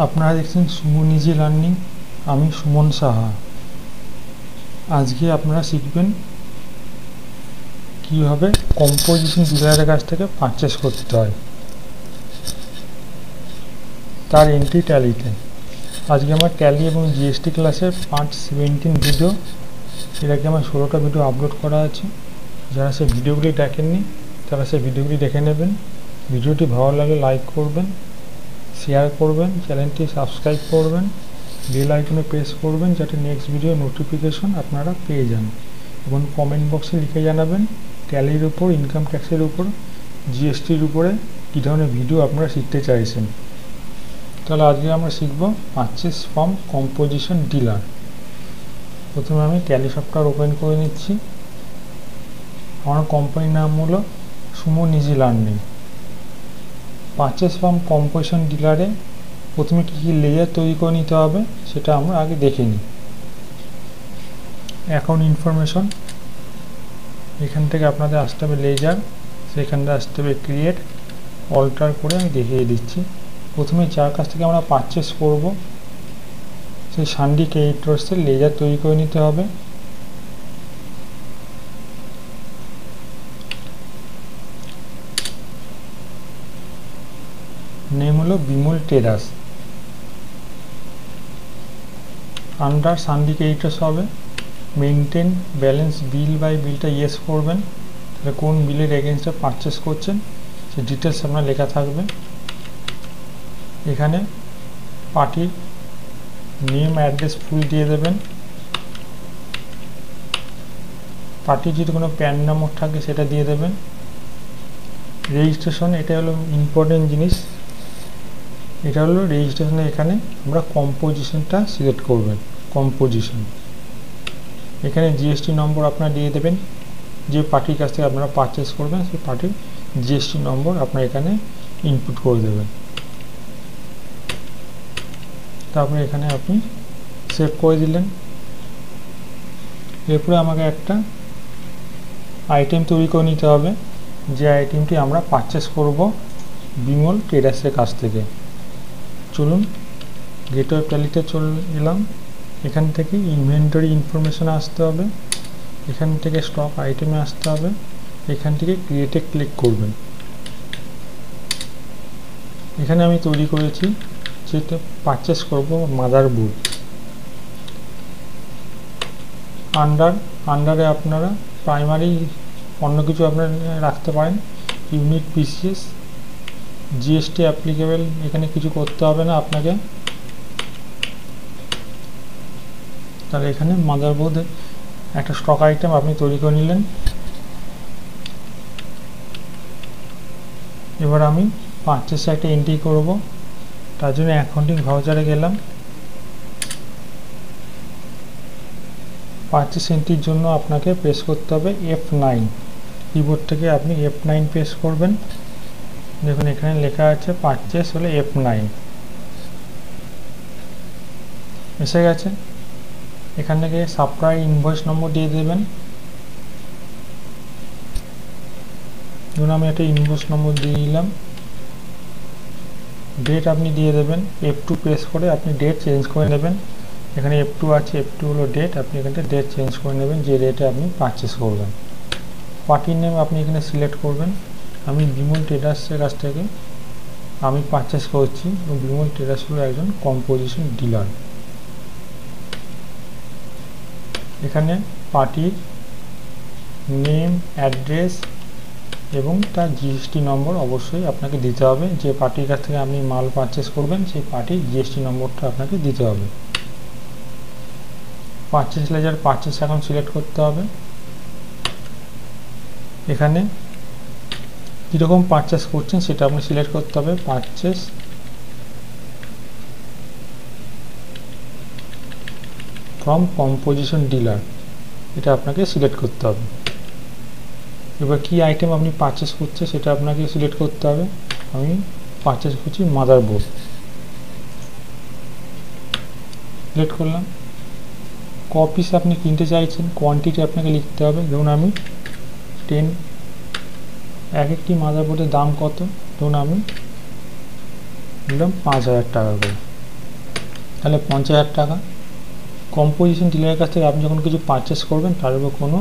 আপনারা দেখছেন Suman easy learning. আমি সুমন সাহা। আজকে আপনারা শিখবেন কীভাবে কম্পোজিশন ডিলারের কাছ থেকে পারচেস করতে হয় তার এন্ট্রি ট্যালিতে। আজকে আমার ট্যালি এবং জিএসটি ক্লাসের পার্ট 17 ভিডিও। এর আগে আমার 16টা ভিডিও আপলোড করা আছে। যারা সেই ভিডিওগুলি দেখেননি তারা সেই ভিডিওগুলি দেখে নেবেন। ভিডিওটি ভালো লাগলে লাইক করবেন, শেয়ার করবেন, চ্যানেলটি সাবস্ক্রাইব করবেন, বেল আইকনে প্রেস করবেন যাতে নেক্সট ভিডিও নোটিফিকেশন আপনারা পেয়ে যান। এবং কমেন্ট বক্সে লিখে জানাবেন ট্যালির উপর, ইনকাম ট্যাক্সের উপর, জিএসটির উপরে কী ধরনের ভিডিও আপনারা শিখতে চাইছেন। তাহলে আজকে আমরা শিখব পারচেস ফ্রম কম্পোজিশন ডিলার। প্রথমে আমি ট্যালি সফটওয়্যার ওপেন করে নিচ্ছি। আমার কোম্পানির নাম হলো Suman easy learning. Purchase from composition ডিলারে প্রথমে কী কী লেয়ার তৈরি করে নিতে হবে সেটা আমরা আগে দেখে নিই। অ্যাকাউন্ট ইনফরমেশন, এখান থেকে আপনাদের আসতে হবে লেজার, সেখান থেকে আসতে হবে ক্রিয়েট, অল্টার করে আমি দেখিয়ে দিচ্ছি। প্রথমে যার কাছ থেকে আমরা পারচেস করব সেই সান্ডি ক্রেডিটর্সের লেজার তৈরি করে নিতে হবে। নেম হলো বিমল ট্রেডার্স। আন্ডার সান্ডি ক্রেডিটর্স হবে। মেনটেন ব্যালেন্স বিল বাই বিলটা ইয়েস করবেন, তাহলে কোন বিলের এগেনস্টে পারচেস করছেন সে ডিটেলস আপনার লেখা থাকবে। এখানে পার্টির নেম, অ্যাড্রেস ফুল দিয়ে দেবেন। পার্টির যদি কোনো প্যান নম্বর থাকে সেটা দিয়ে দেবেন। রেজিস্ট্রেশন, এটা হলো ইম্পর্টেন্ট জিনিস। এটা হলো রেজিস্ট্রেশনে এখানে আমরা কম্পোজিশনটা সিলেক্ট করবেন। কম্পোজিশন এখানে জিএসটি নম্বর আপনারা দিয়ে দেবেন। যে পার্টির কাছ থেকে আপনারা পারচেস করবেন সেই পার্টির জিএসটি নম্বর আপনারা এখানে ইনপুট করে দেবেন। তারপরে এখানে আপনি সেভ করে দিলেন। এরপরে আমাকে একটা আইটেম তৈরি করে নিতে হবে, যে আইটেমটি আমরা পারচেস করব বিমল ট্রেডার্সের কাছ থেকে। চলুন গেটওয়ে ট্যালিতে চলে এলাম। এখান থেকে ইনভেন্টরি ইনফরমেশনে আসতে হবে, এখান থেকে স্টক আইটেমে আসতে হবে, এখান থেকে ক্রিয়েটে ক্লিক করবেন। এখানে আমি তৈরি করেছি যেটা পারচেস করব মাদারবোর্ড। আন্ডারে আপনারা প্রাইমারি অন্য কিছু আপনারা রাখতে পারেন। ইউনিট পিসিএস, জিএসটি অ্যাপ্লিকেবল, এখানে কিছু করতে হবে না আপনাকে। তাহলে এখানে মাদারবোর্ডে একটা স্টক আইটেম আপনি তৈরি করে নিলেন। এবার আমি পারচেসে একটা এন্ট্রি করব, তার জন্য অ্যাকাউন্টিং ভাউচারে গেলাম। পারচেস এন্ট্রির জন্য আপনাকে প্রেস করতে হবে F9। কিবোর্ড থেকে আপনি F9 প্রেস করবেন। দেখুন এখানে লেখা আছে পারচেস হলে F9 এসে গেছে। এখান থেকে সাপ্লাই ইনভয়েস নম্বর দিয়ে দেবেন। ধরুন আমি একটা ইনভয়েস নম্বর দিয়ে দিলাম। ডেট আপনি দিয়ে দেবেন। F2 প্রেস করে আপনি ডেট চেঞ্জ করে নেবেন। এখানে F2 আছে, F2 হলো ডেট, আপনি এখানে ডেট চেঞ্জ করে নেবেন যে ডেটে আপনি পারচেস করবেন। পার্টির নেম আপনি এখানে সিলেক্ট করবেন। আমি বিমল ট্রেডার্সের কাছ থেকে আমি পারচেস করছি এবং বিমল ট্রেডার্স হলো একজন কম্পোজিশন ডিলার। এখানে পার্টির নেম, অ্যাড্রেস এবং তার জিএসটি নম্বর অবশ্যই আপনাকে দিতে হবে। যে পার্টির কাছ থেকে আপনি মাল পারচেস করবেন সেই পার্টির জিএসটি নম্বরটা আপনাকে দিতে হবে। Purchase ledger, purchase account select করতে হবে। এখানে কীরকম পারচেস করছেন সেটা আপনি সিলেক্ট করতে হবে। পারচেস ফ্রম কম্পোজিশন ডিলার, এটা আপনাকে সিলেক্ট করতে হবে। এবার কী আইটেম আপনি পারচেস করছে সেটা আপনাকে সিলেক্ট করতে হবে। আমি পারচেস করছি মাদারবোর্ড, সিলেক্ট করলাম। ক পিস আপনি কিনতে চাইছেন, কোয়ান্টিটি আপনাকে লিখতে হবে। ধরুন আমি 10, এক একটি মাদারবোর্ডের দাম কত, ধরুন আমি দিলাম 5000 টাকা করে। তাহলে 50,000 টাকা। কম্পোজিশন ডিলারের কাছ থেকে আপনি যখন কিছু পারচেস করবেন তার উপর কোনো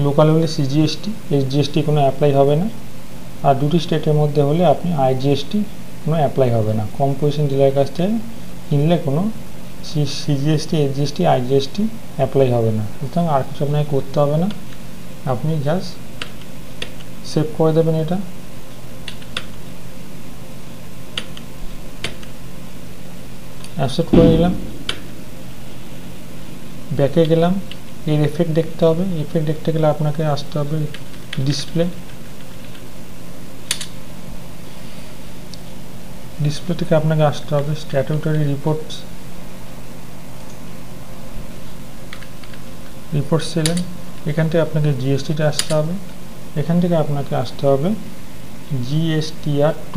লোকাল হলে সিজিএসটি এসজিএসটি কোনো অ্যাপ্লাই হবে না, আর দুটি স্টেটের মধ্যে হলে আপনি আইজিএসটি কোনো অ্যাপ্লাই হবে না। কম্পোজিশন ডিলারের কাছ থেকে কিনলে কোনো সিজিএসটি এসজিএসটি আইজিএসটি অ্যাপ্লাই হবে না, সুতরাং আর কিছু আপনাকে করতে হবে না, আপনি জাস্ট সেভ করে দেবেন। এটা অ্যাকসেপ্ট করে নিলাম, ব্যাকে গেলাম, এর এফেক্ট দেখতে হবে। এফেক্ট দেখতে গেলে আপনাকে আসতে হবে ডিসপ্লে, ডিসপ্লে থেকে আপনাকে আসতে হবে স্ট্যাটিউটরি রিপোর্টস, রিপোর্ট সেলেন, এখান থেকে আপনাকে জিএসটিটা আসতে হবে, এখান থেকে আপনাকে আসতে হবে GSTR2,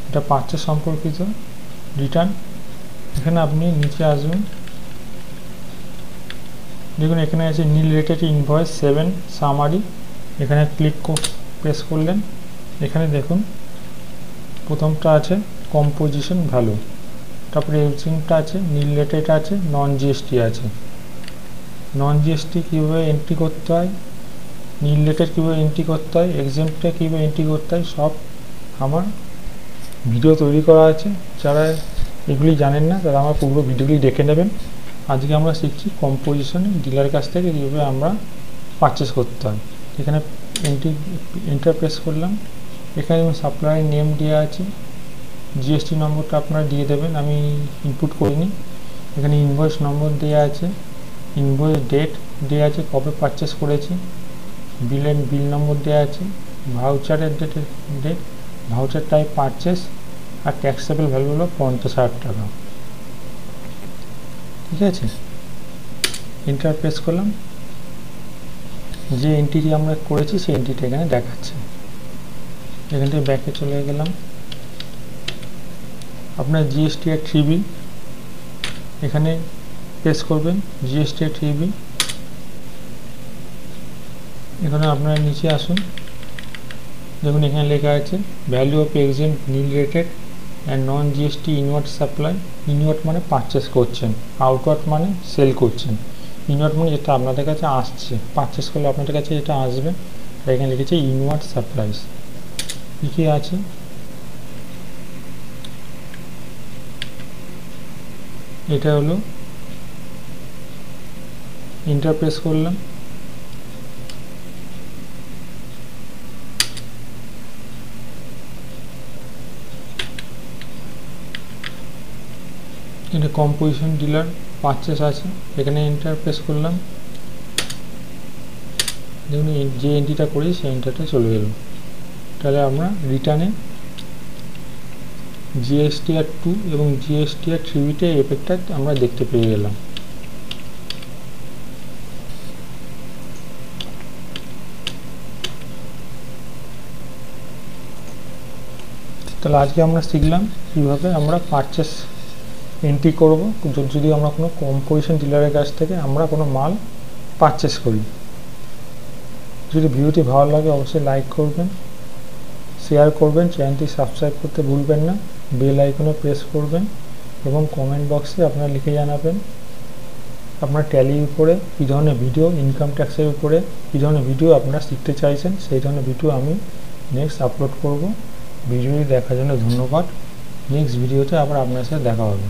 এটা পারচেস সম্পর্কিত রিটার্ন। এখানে আপনি নিচে আসবেন, দেখুন এখানে আছে নীল রেটেড ইনভয়েস 7 সামারি, এখানে প্রেস করলেন, এখানে দেখুন প্রথমটা আছে কম্পোজিশন ভ্যালু, তারপরে এভরিথিংটা আছে, নীল রেটেড আছে, নন জিএসটি আছে। নন জিএসটি কীভাবে এন্ট্রি করতে হয়, নীল রেটেড কীভাবে এন্ট্রি করতে হয়, এক্সাম্পলটা কীভাবে এন্ট্রি করতে হয়, সব আমার ভিডিও তৈরি করা আছে। যারা এগুলি জানেন না তারা আমার পুরো ভিডিওগুলি দেখে নেবেন। আজকে আমরা শিখছি কম্পোজিশন ডিলারের কাছ থেকে কীভাবে আমরা পারচেস করতে হয়। এখানে এন্টার প্রেস করলাম, এখানে সাপ্লাই নেম দেওয়া আছে, জিএসটি নম্বরটা আপনারা দিয়ে দেবেন, আমি ইনপুট করিনি। এখানে ইনভয়েস নম্বর দেওয়া আছে, ইনভয়েস ডেট দেওয়া আছে, কবে পারচেস করেছি, বিল নম্বর দেওয়া আছে, ভাউচারের ডেট, ভাউচার টাইপ পারচেস, আর ট্যাক্সেবল ভ্যালু হলো 50,000 টাকা। ঠিক আছে, এন্টার প্রেস করলাম, যে এন্ট্রিটি আমরা করেছি সেই এন্ট্রিটা এখানে দেখাচ্ছে। এখান থেকে ব্যাকে চলে গেলাম, আপনার জিএসটি আর 3B এখানে প্রেস করবেন, জিএসটি আর 3B, এখানে আপনারা নিচে আসুন, দেখুন এখানে লেখা আছে value of exempt nil rated and non GST inward supply. Inward মানে পারচেস করছেন, আউটওয়ার্ড মানে সেল করছেন। ইনওয়ার্ড মানে যেটা আপনাদের কাছে আসছে, পারচেস করলে আপনাদের কাছে যেটা আসবে, এখানে লিখেছে ইনওয়ার্ড সাপ্লাইস। কী আছে, এটা হলো এন্টার প্রেস করলাম, এটা কম্পোজিশন ডিলার পারচেস আছে, এখানে এন্টার প্রেস করলাম, দেখুন যে এন্ট্রিটা করি সেই এন্ট্রিটা চলে গেল। তাহলে আমরা রিটার্নে GSTR2 এবং GSTR3তে এফেক্টটা আমরা দেখতে পেয়ে গেলাম। তাহলে আজকে আমরা শিখলাম কীভাবে আমরা পারচেস এন্ট্রি করব যদি আমরা কোনো কম্পোজিশন ডিলারের কাছ থেকে আমরা কোনো মাল পারচেস করি। যদি ভিডিওটি ভালো লাগে অবশ্যই লাইক করবেন, শেয়ার করবেন, চ্যানেলটি সাবস্ক্রাইব করতে ভুলবেন না, বেল আইকনে প্রেস করবেন এবং কমেন্ট বক্সে আপনারা লিখে জানাবেন আপনার ট্যালির উপরে কী ধরনের ভিডিও, ইনকাম ট্যাক্সের উপরে কী ধরনের ভিডিও আপনারা শিখতে চাইছেন, সেই ধরনের ভিডিও আমি নেক্সট আপলোড করব। ভিডিওটি দেখার জন্য ধন্যবাদ। নেক্সট ভিডিওতে আবার আপনার সাথে দেখা হবে।